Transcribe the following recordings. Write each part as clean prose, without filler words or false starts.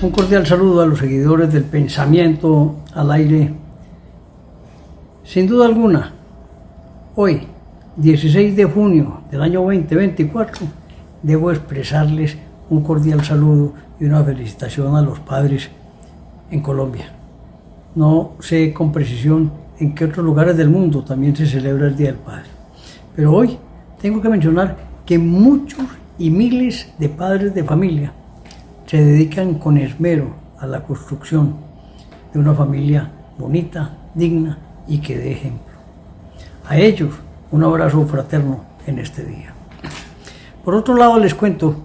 Un cordial saludo a los seguidores del pensamiento al aire. Sin duda alguna, hoy, 16 de junio del año 2024, debo expresarles un cordial saludo y una felicitación a los padres en Colombia. No sé con precisión en qué otros lugares del mundo también se celebra el Día del Padre, pero hoy tengo que mencionar que muchos y miles de padres de familia se dedican con esmero a la construcción de una familia bonita, digna y que dé ejemplo. A ellos, un abrazo fraterno en este día. Por otro lado, les cuento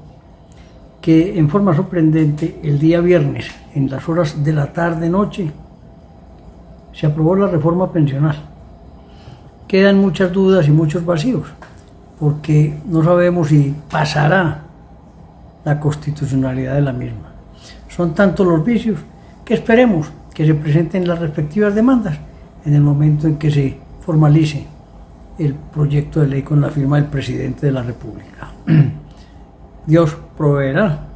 que en forma sorprendente, el día viernes, en las horas de la tarde-noche, se aprobó la reforma pensional. Quedan muchas dudas y muchos vacíos, porque no sabemos si pasará la constitucionalidad de la misma. Son tantos los vicios que esperemos que se presenten las respectivas demandas en el momento en que se formalice el proyecto de ley con la firma del presidente de la República. Dios proveerá,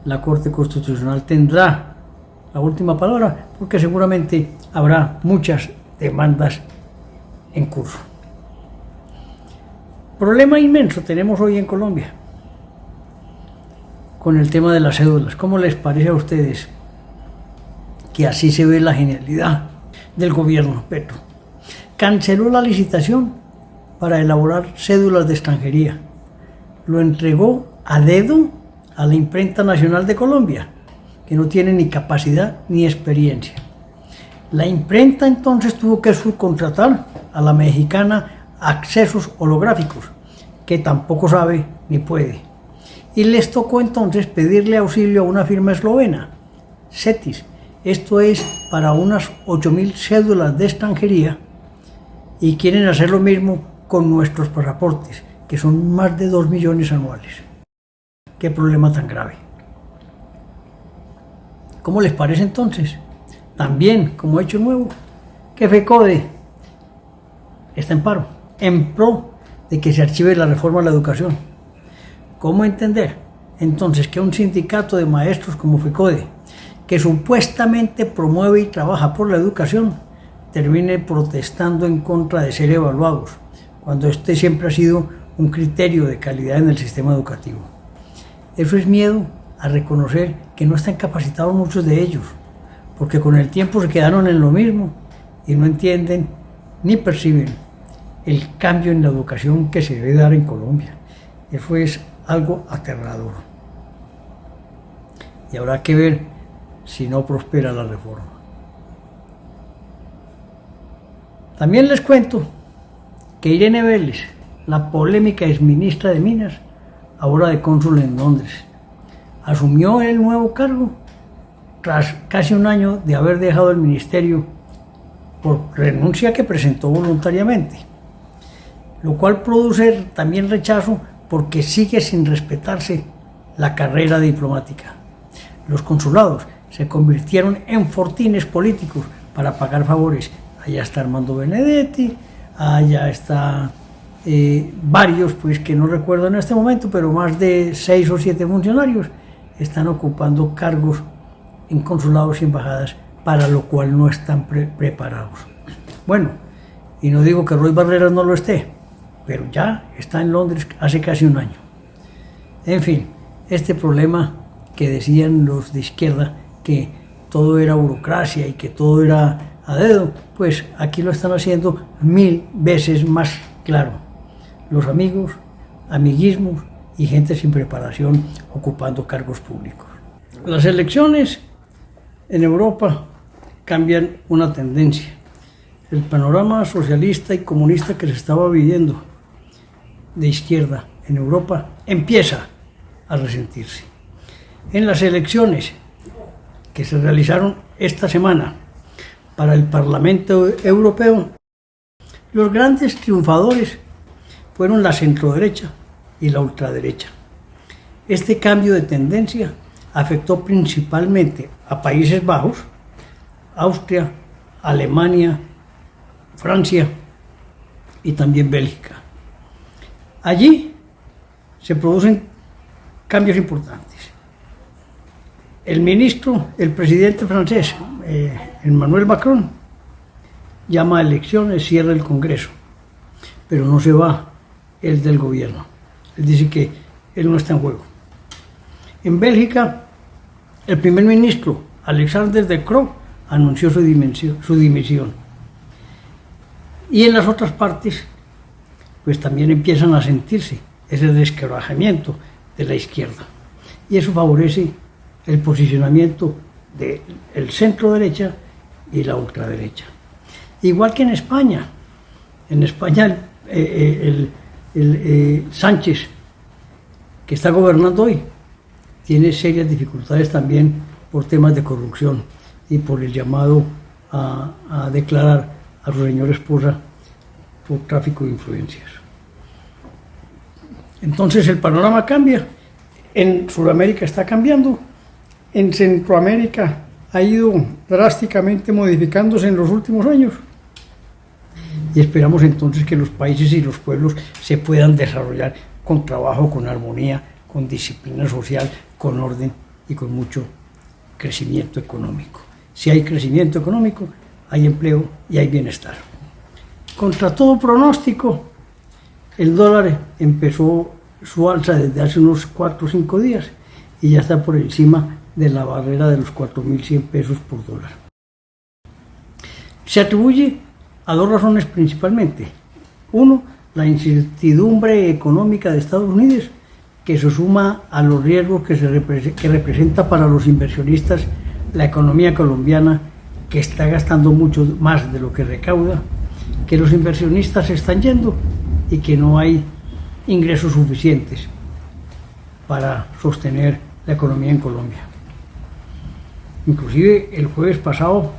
la Corte Constitucional tendrá la última palabra, porque seguramente habrá muchas demandas en curso. Problema inmenso tenemos hoy en Colombia con el tema de las cédulas. ¿Cómo les parece a ustedes que así se ve la genialidad del gobierno Petro? Canceló la licitación para elaborar cédulas de extranjería. Lo entregó a dedo a la Imprenta Nacional de Colombia, que no tiene ni capacidad ni experiencia. La imprenta entonces tuvo que subcontratar a la mexicana Accesos Holográficos, que tampoco sabe ni puede. Y les tocó entonces pedirle auxilio a una firma eslovena, Cetis. Esto es para unas 8.000 cédulas de extranjería, y quieren hacer lo mismo con nuestros pasaportes, que son más de 2 millones anuales. ¿Qué problema tan grave? ¿Cómo les parece entonces? También, como hecho nuevo, que FECODE está en paro, en pro de que se archive la reforma a la educación. ¿Cómo entender entonces que un sindicato de maestros como FECODE, que supuestamente promueve y trabaja por la educación, termine protestando en contra de ser evaluados, cuando este siempre ha sido un criterio de calidad en el sistema educativo? Eso es miedo a reconocer que no están capacitados muchos de ellos, porque con el tiempo se quedaron en lo mismo y no entienden ni perciben el cambio en la educación que se debe dar en Colombia. Eso es algo aterrador. Y habrá que ver si no prospera la reforma. También les cuento que Irene Vélez, la polémica exministra de Minas, ahora de cónsul en Londres, asumió el nuevo cargo tras casi un año de haber dejado el ministerio por renuncia que presentó voluntariamente, lo cual produce también rechazo porque sigue sin respetarse la carrera diplomática. Los consulados se convirtieron en fortines políticos para pagar favores. Allá está Armando Benedetti, allá está varios, pues que no recuerdo en este momento, pero más de 6 o 7 funcionarios están ocupando cargos en consulados y embajadas, para lo cual no están preparados. Bueno, y no digo que Roy Barreras no lo esté, pero ya está en Londres hace casi un año. En fin, este problema que decían los de izquierda, que todo era burocracia y que todo era a dedo, pues aquí lo están haciendo 1000 veces más claro. Los amigos, amiguismos y gente sin preparación ocupando cargos públicos. Las elecciones en Europa cambian una tendencia. El panorama socialista y comunista que se estaba viviendo de izquierda en Europa empieza a resentirse. En las elecciones que se realizaron esta semana para el Parlamento Europeo, los grandes triunfadores fueron la centroderecha y la ultraderecha. Este cambio de tendencia afectó principalmente a Países Bajos, Austria, Alemania, Francia y también Bélgica. Allí se producen cambios importantes. El presidente francés, Emmanuel Macron, llama a elecciones, cierra el Congreso, pero no se va el del gobierno. Él dice que él no está en juego. En Bélgica, el primer ministro, Alexander De Croo, anunció su dimisión. Y en las otras partes, pues también empiezan a sentirse ese desquebrajamiento de la izquierda. Y eso favorece el posicionamiento del centro derecha y la ultraderecha. Igual que en España. En España Sánchez, que está gobernando hoy, tiene serias dificultades también por temas de corrupción y por el llamado a declarar a su señora esposa por tráfico de influencias. Entonces el panorama cambia. En Sudamérica está cambiando. En Centroamérica ha ido drásticamente modificándose en los últimos años. Y esperamos entonces que los países y los pueblos se puedan desarrollar con trabajo, con armonía, con disciplina social, con orden y con mucho crecimiento económico. Si hay crecimiento económico, hay empleo y hay bienestar. Contra todo pronóstico, el dólar empezó su alza desde hace unos 4 o 5 días y ya está por encima de la barrera de los 4.100 pesos por dólar. Se atribuye a 2 razones principalmente. Uno, la incertidumbre económica de Estados Unidos, que se suma a los riesgos que representa para los inversionistas la economía colombiana, que está gastando mucho más de lo que recauda, que los inversionistas se están yendo y que no hay ingresos suficientes para sostener la economía en Colombia. Inclusive el jueves pasado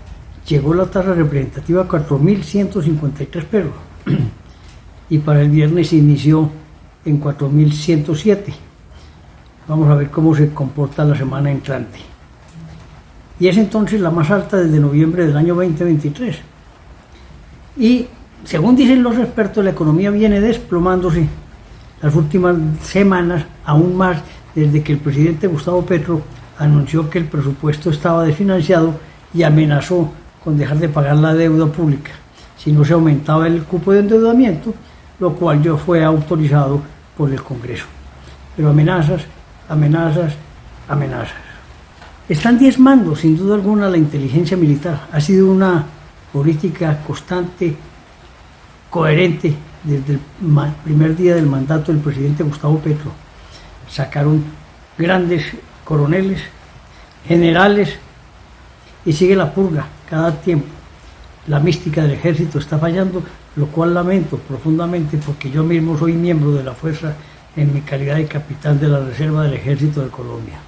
llegó la tasa representativa a 4.153 pesos y para el viernes se inició en 4.107. Vamos a ver cómo se comporta la semana entrante. Y es entonces la más alta desde noviembre del año 2023. Y según dicen los expertos, la economía viene desplomándose las últimas semanas, aún más desde que el presidente Gustavo Petro anunció que el presupuesto estaba desfinanciado y amenazó con dejar de pagar la deuda pública si no se aumentaba el cupo de endeudamiento, lo cual ya fue autorizado por el Congreso. Pero amenazas, amenazas, amenazas. Están diezmando sin duda alguna la inteligencia militar. Ha sido una política constante, coherente desde el primer día del mandato del presidente Gustavo Petro. Sacaron grandes coroneles, generales, y sigue la purga cada tiempo. La mística del ejército está fallando, lo cual lamento profundamente porque yo mismo soy miembro de la fuerza en mi calidad de capitán de la Reserva del Ejército de Colombia.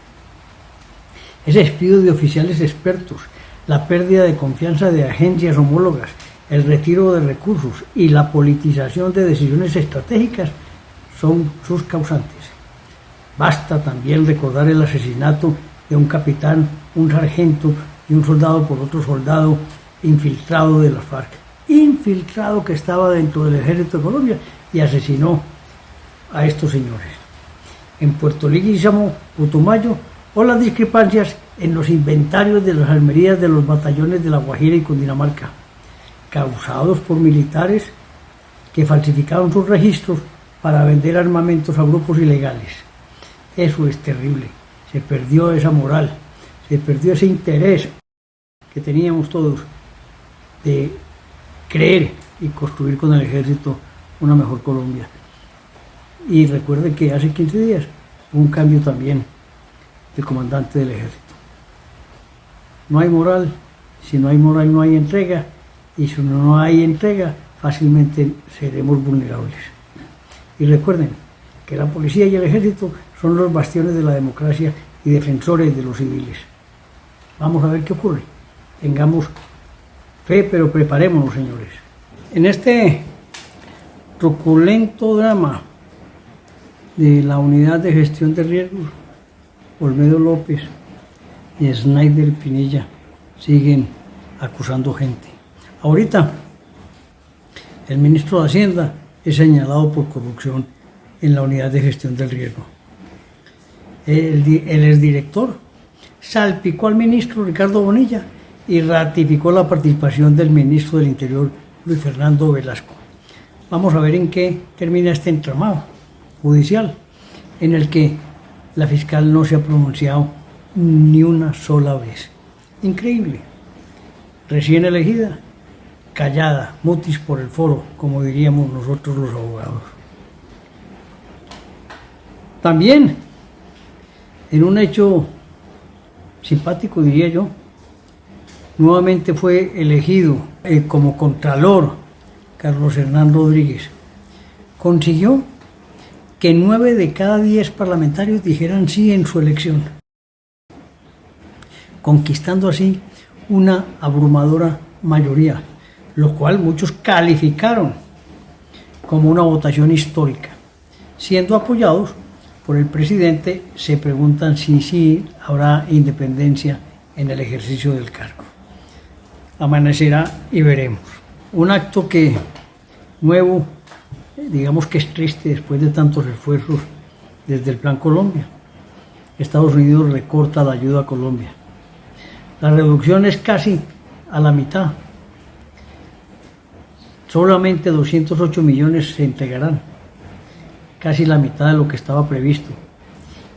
Ese despido de oficiales expertos, la pérdida de confianza de agencias homólogas, el retiro de recursos y la politización de decisiones estratégicas son sus causantes. Basta también recordar el asesinato de un capitán, un sargento y un soldado por otro soldado infiltrado de las FARC, infiltrado que estaba dentro del Ejército de Colombia y asesinó a estos señores. En Puerto Leguízamo, Putumayo, o las discrepancias en los inventarios de las armerías de los batallones de La Guajira y Cundinamarca, causados por militares que falsificaron sus registros para vender armamentos a grupos ilegales. Eso es terrible. Se perdió esa moral, se perdió ese interés que teníamos todos de creer y construir con el ejército una mejor Colombia. Y recuerden que hace 15 días hubo un cambio también del comandante del ejército. No hay moral, si no hay moral no hay entrega, y si no hay entrega fácilmente seremos vulnerables. Y recuerden que la policía y el ejército son los bastiones de la democracia y defensores de los civiles. Vamos a ver qué ocurre. Tengamos fe, pero preparémonos, señores. En este truculento drama de la Unidad de Gestión de Riesgos, Olmedo López y Snyder Pinilla siguen acusando gente. Ahorita, el ministro de Hacienda es señalado por corrupción en la Unidad de Gestión del Riesgo. El exdirector salpicó al ministro Ricardo Bonilla y ratificó la participación del ministro del Interior, Luis Fernando Velasco. Vamos a ver en qué termina este entramado judicial, en el que la fiscal no se ha pronunciado ni una sola vez. Increíble. Recién elegida, callada, mutis por el foro, como diríamos nosotros los abogados. También, en un hecho simpático, diría yo, nuevamente fue elegido como contralor Carlos Hernán Rodríguez. Consiguió que 9 de cada 10 parlamentarios dijeran sí en su elección, conquistando así una abrumadora mayoría, lo cual muchos calificaron como una votación histórica. Siendo apoyados por el presidente, se preguntan si sí habrá independencia en el ejercicio del cargo. Amanecerá y veremos. Un acto que nuevo, digamos que es triste después de tantos esfuerzos desde el Plan Colombia. Estados Unidos recorta la ayuda a Colombia. La reducción es casi a la mitad. Solamente 208 millones se entregarán, casi la mitad de lo que estaba previsto.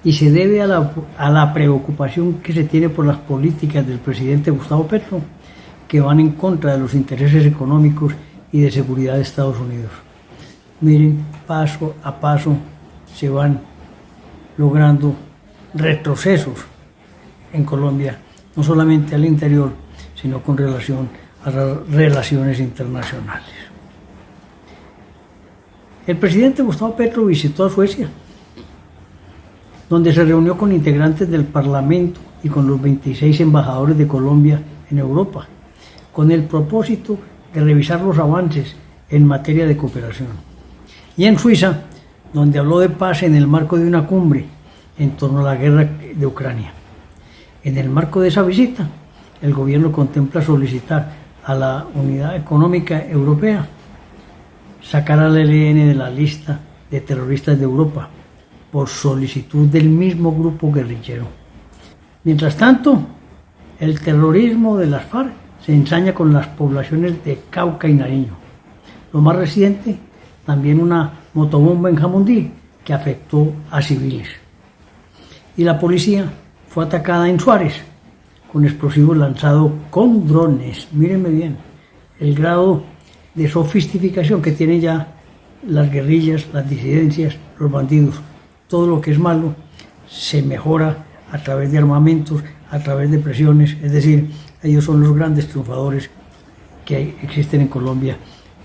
Y se debe a la preocupación que se tiene por las políticas del presidente Gustavo Petro, que van en contra de los intereses económicos y de seguridad de Estados Unidos. Miren, paso a paso se van logrando retrocesos en Colombia, no solamente al interior, sino con relación a las relaciones internacionales. El presidente Gustavo Petro visitó a Suecia, donde se reunió con integrantes del Parlamento y con los 26 embajadores de Colombia en Europa, con el propósito de revisar los avances en materia de cooperación. Y en Suiza, donde habló de paz en el marco de una cumbre en torno a la guerra de Ucrania. En el marco de esa visita, el gobierno contempla solicitar a la Unidad Económica Europea sacar al ELN de la lista de terroristas de Europa por solicitud del mismo grupo guerrillero. Mientras tanto, el terrorismo de las FARC se ensaña con las poblaciones de Cauca y Nariño. Lo más reciente, también una motobomba en Jamundí que afectó a civiles. Y la policía fue atacada en Suárez con explosivos lanzados con drones. Mírenme bien, el grado de sofisticación que tienen ya las guerrillas, las disidencias, los bandidos. Todo lo que es malo se mejora a través de armamentos, a través de presiones, es decir, ellos son los grandes triunfadores que existen en Colombia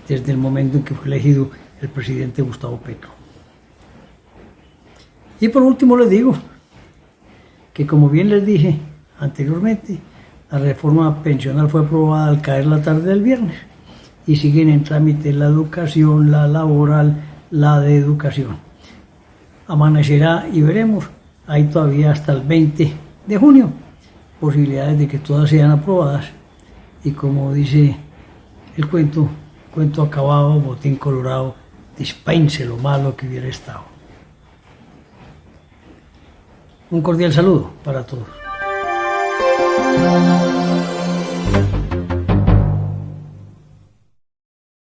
desde el momento en que fue elegido el presidente Gustavo Petro. Y por último les digo que, como bien les dije anteriormente, la reforma pensional fue aprobada al caer la tarde del viernes y siguen en trámite la educación, la laboral, la de educación. Amanecerá y veremos. Hay todavía hasta el 20 de junio posibilidades de que todas sean aprobadas y, como dice el cuento acabado, botín colorado, dispense lo malo que hubiera estado. Un cordial saludo para todos.